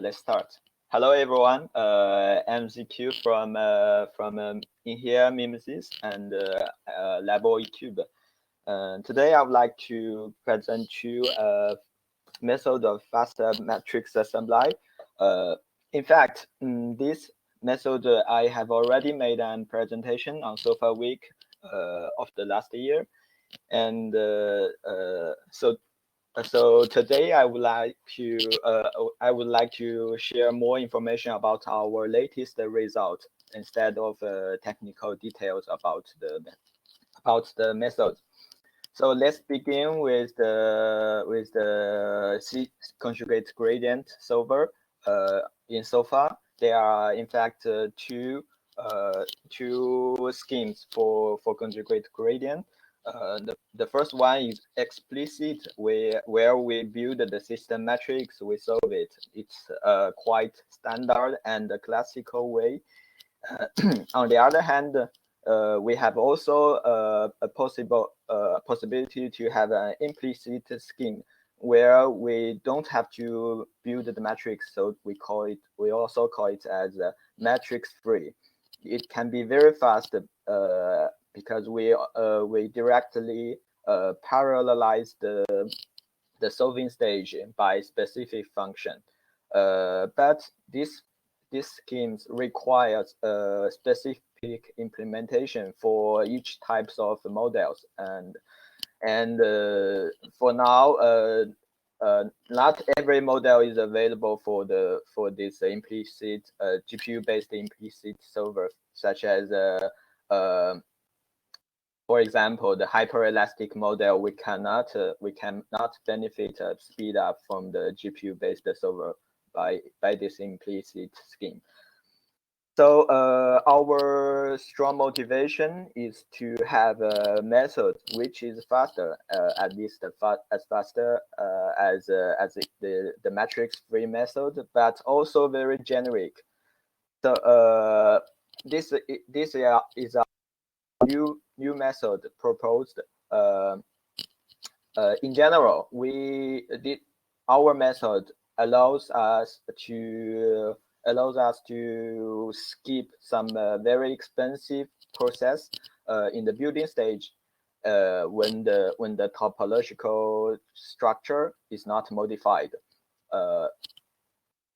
let's start. Hello, everyone. I'm Ziqiu from in here Mimesis and Labo YouTube. Today, I would like to present you a method of faster matrix assembly. In fact, this method I have already made a presentation on SOFA Week of the last year, and so today I would like to share more information about our latest result instead of technical details about the method. So let's begin with the C conjugate gradient solver. In SOFA, there are in fact two schemes for conjugate gradient. The first one is explicit, where we build the system matrix, we solve it. It's quite standard and a classical way. On the other hand, we have also a possibility to have an implicit scheme where we don't have to build the matrix, so we also call it as matrix free. It can be very fast because we directly parallelize the solving stage by specific function. But this schemes requires a specific implementation for each types of models, and for now, not every model is available for this implicit GPU-based implicit solver, such as for example, the hyperelastic model. We cannot benefit speed up from the GPU-based solver by this implicit scheme. So our strong motivation is to have a method which is faster, at least as faster as the matrix-free method, but also very generic. So this is a new method proposed. In general, our method allows us to skip some very expensive process in the building stage when the topological structure is not modified.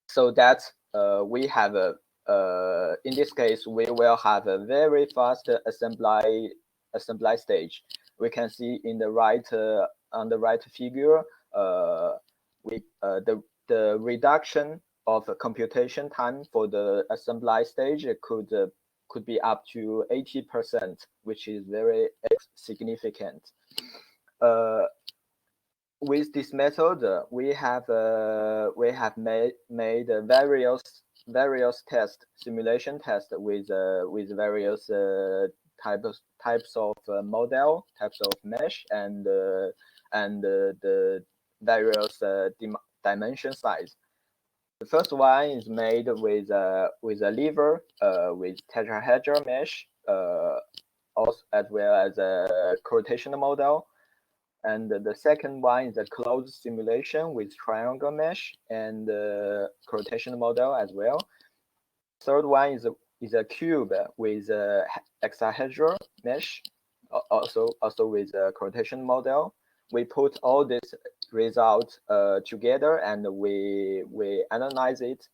So that we have in this case, we will have a very fast assembly stage. We can see in the right on the right figure, the reduction of computation time for the assembly stage could be up to 80%, which is very significant. With this method, we have made various simulation tests with various types of model, types of mesh, and the various dimension size. The first one is made with a lever with tetrahedral mesh, also as well as a rotational model. And the second one is a closed simulation with triangle mesh and rotational model as well. Third one is a cube with a hexahedral mesh, also with a rotational model. We put all this result together and we analyze it,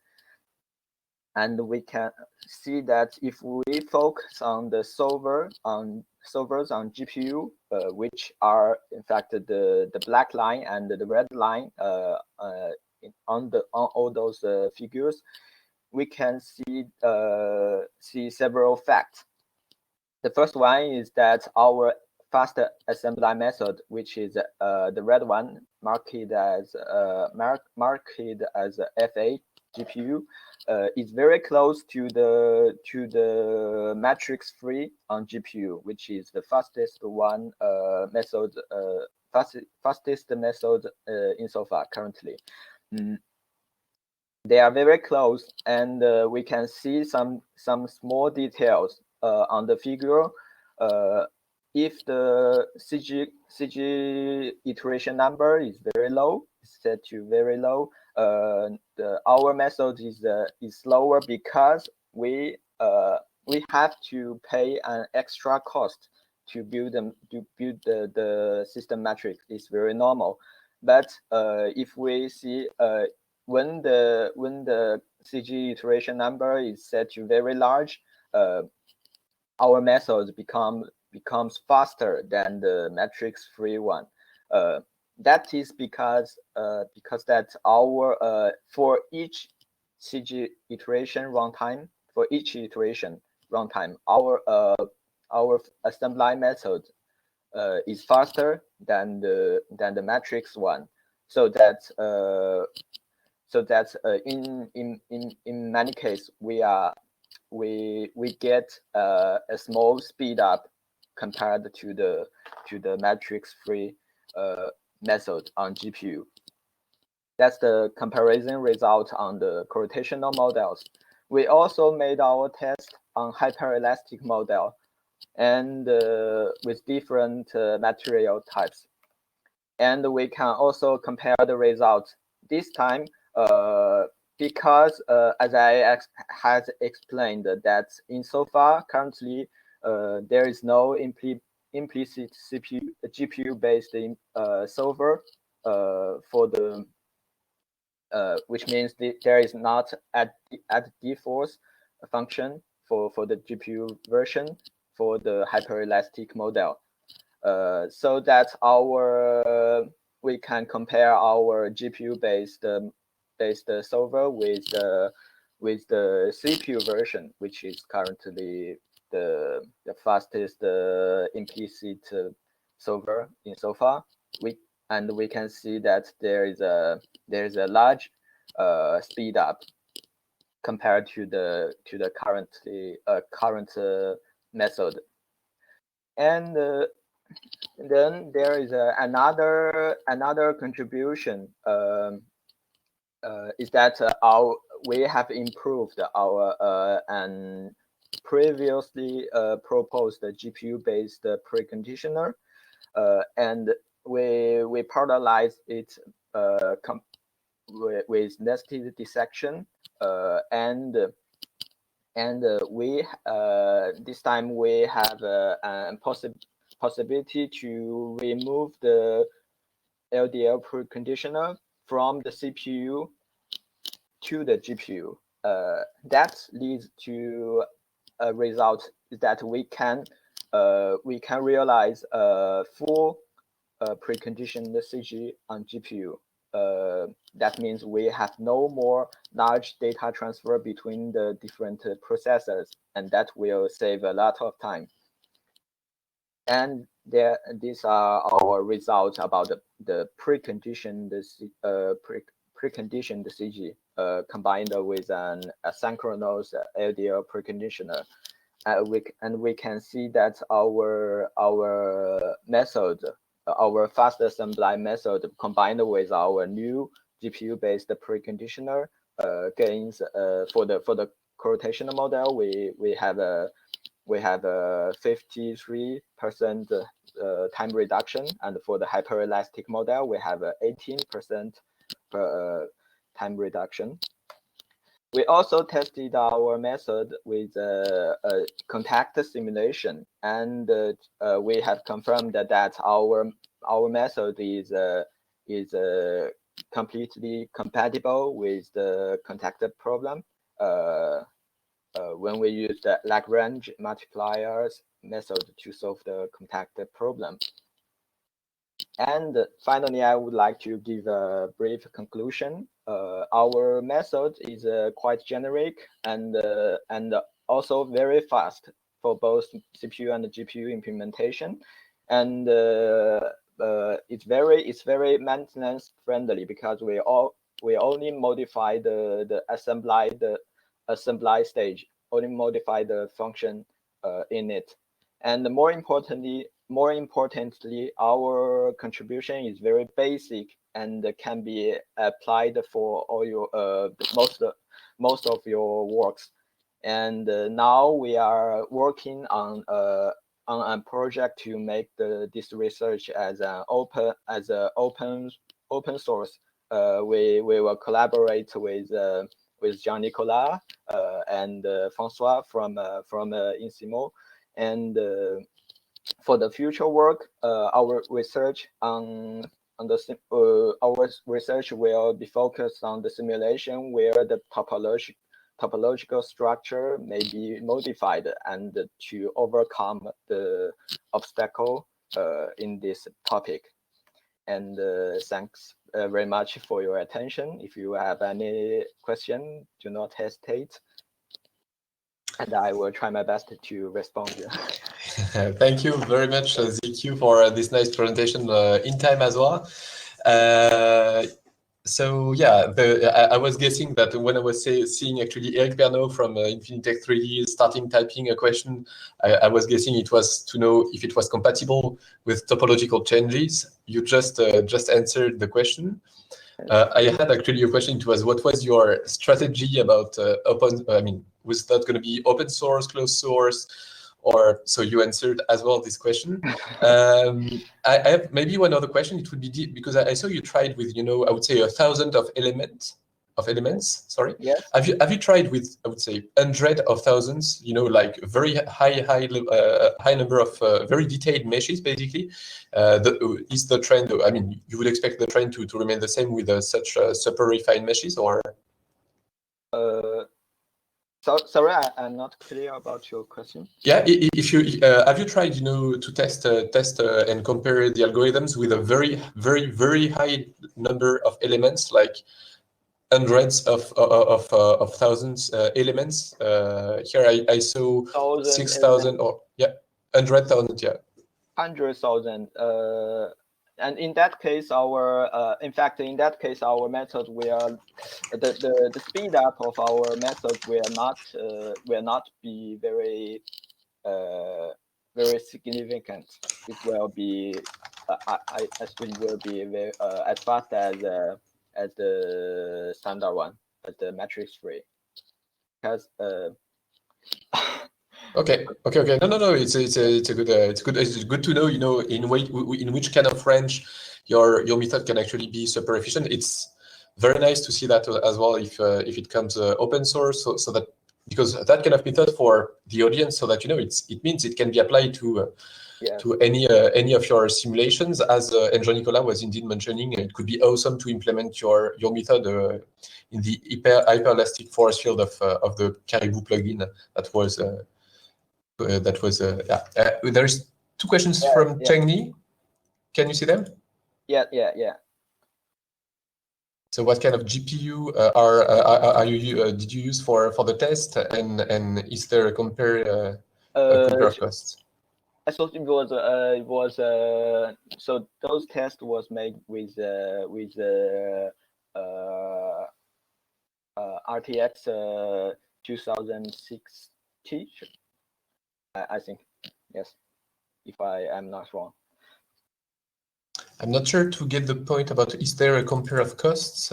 and we can see that if we focus on the solvers on GPU, which are in fact the black line and the red line on all those figures, we can see several facts. The first one is that our faster assembly method, which is the red one, marked as FA GPU, is very close to the matrix free on GPU, which is the fastest one method, fastest method in SOFA currently. They are very close, and we can see some small details on the figure. If the CG iteration number is very low, set to very low, our method is slower because we have to pay an extra cost to build the system matrix. It's very normal. But if we see when the CG iteration number is set to very large, our method becomes faster than the matrix free one. That is because that our for each CG iteration runtime, our assembly method is faster than the matrix one. So that in many cases we get a small speed up compared to the matrix free method on GPU. That's the comparison result on the gravitational models. We also made our test on hyperelastic model and with different material types. And we can also compare the results. This time, because as I has explained that insofar currently there is no implicit GPU-based solver for the which means there is not at default function for the GPU version for the hyperelastic model. So that we can compare our GPU-based solver with the CPU version, which is currently the fastest implicit solver insofar. We can see that there is a large speed up compared to the current method. And then there is another contribution is that we have improved our and previously proposed GPU-based preconditioner, and we parallelize it with nested dissection, and we this time we have a possibility to remove the LDL preconditioner from the CPU to the GPU. That leads to a result that we can realize full preconditioned CG on GPU. That means we have no more large data transfer between the different processors, and that will save a lot of time. And these are our results about the preconditioned CG combined with an asynchronous LDL preconditioner. We can see that our method, our fast assembly method, combined with our new GPU-based preconditioner, gains for the gravitational model. We have a 53% time reduction, and for the hyperelastic model, we have a 18% time reduction. We also tested our method with a contact simulation, and we have confirmed that our method is completely compatible with the contact problem when we use the Lagrange multipliers method to solve the contact problem. And finally, I would like to give a brief conclusion. Our method is quite generic and also very fast for both CPU and GPU implementation, and it's very maintenance friendly because we only modify the assembly stage, only modify the function in it, and more importantly, our contribution is very basic and can be applied for all your most of your works. And now we are working on a project to make this research as an open source we will collaborate with Jean-Nicolas and François from Insimo, and for the future work, our research our research will be focused on the simulation where the topological structure may be modified and to overcome the obstacle in this topic. And thanks very much for your attention. If you have any question, do not hesitate, and I will try my best to respond. Thank you very much, Ziqiu, for this nice presentation in time as well. So yeah, I was guessing that when I was seeing actually Eric Bernot from Infinitec 3D starting typing a question, I was guessing it was to know if it was compatible with topological changes. You just answered the question. I had actually a question. It was, what was your strategy about was that going to be open source, closed source? Or so you answered as well this question. I have maybe one other question. It would be deep, because I saw you tried with, I would say 1,000 of elements. Sorry. Yes. Have you tried with, I would say, 100 of thousands? Like very high number of very detailed meshes. Basically, is the trend? I mean, you would expect the trend to remain the same with such super refined meshes, or? So sorry, I'm not clear about your question. Yeah, if you have you tried, to test and compare the algorithms with a very, very, very high number of elements, like hundreds of thousands elements. Here I saw 6,000 or 100,000. Yeah. 100,000. And in that case, our method will the speed up of our method will not be very significant. It will be I think will be very as fast as the standard one, as the matrix free, because Okay. No. It's good to know. In which kind of range your method can actually be super efficient. It's very nice to see that as well if it comes open source, so that, because that kind of method for the audience, so that it means it can be applied to any of your simulations, as Jean-Nicolas was indeed mentioning. It could be awesome to implement your method in the hyperelastic force field of the Caribou plugin. There's two questions from Cheng-Ni. Can you see them? Yeah. So what kind of GPU did you use for the test, and is there a compare of costs? I thought it was so those tests was made with RTX 2060. I think, yes, if I am not wrong. I'm not sure to get the point about, is there a compare of costs,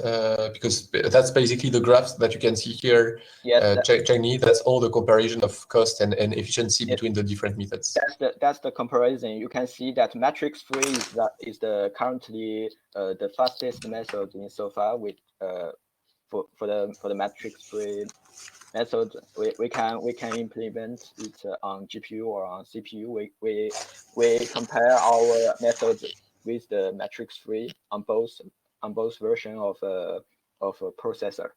because that's basically the graphs that you can see here. Yes, Cheng-Ni, that's all the comparison of cost and efficiency between the different methods. That's the comparison. You can see that matrix free is the currently the fastest method in so far. With for the matrix free method, we can implement it on GPU or on CPU. We compare our methods with the matrix free on both version of a processor.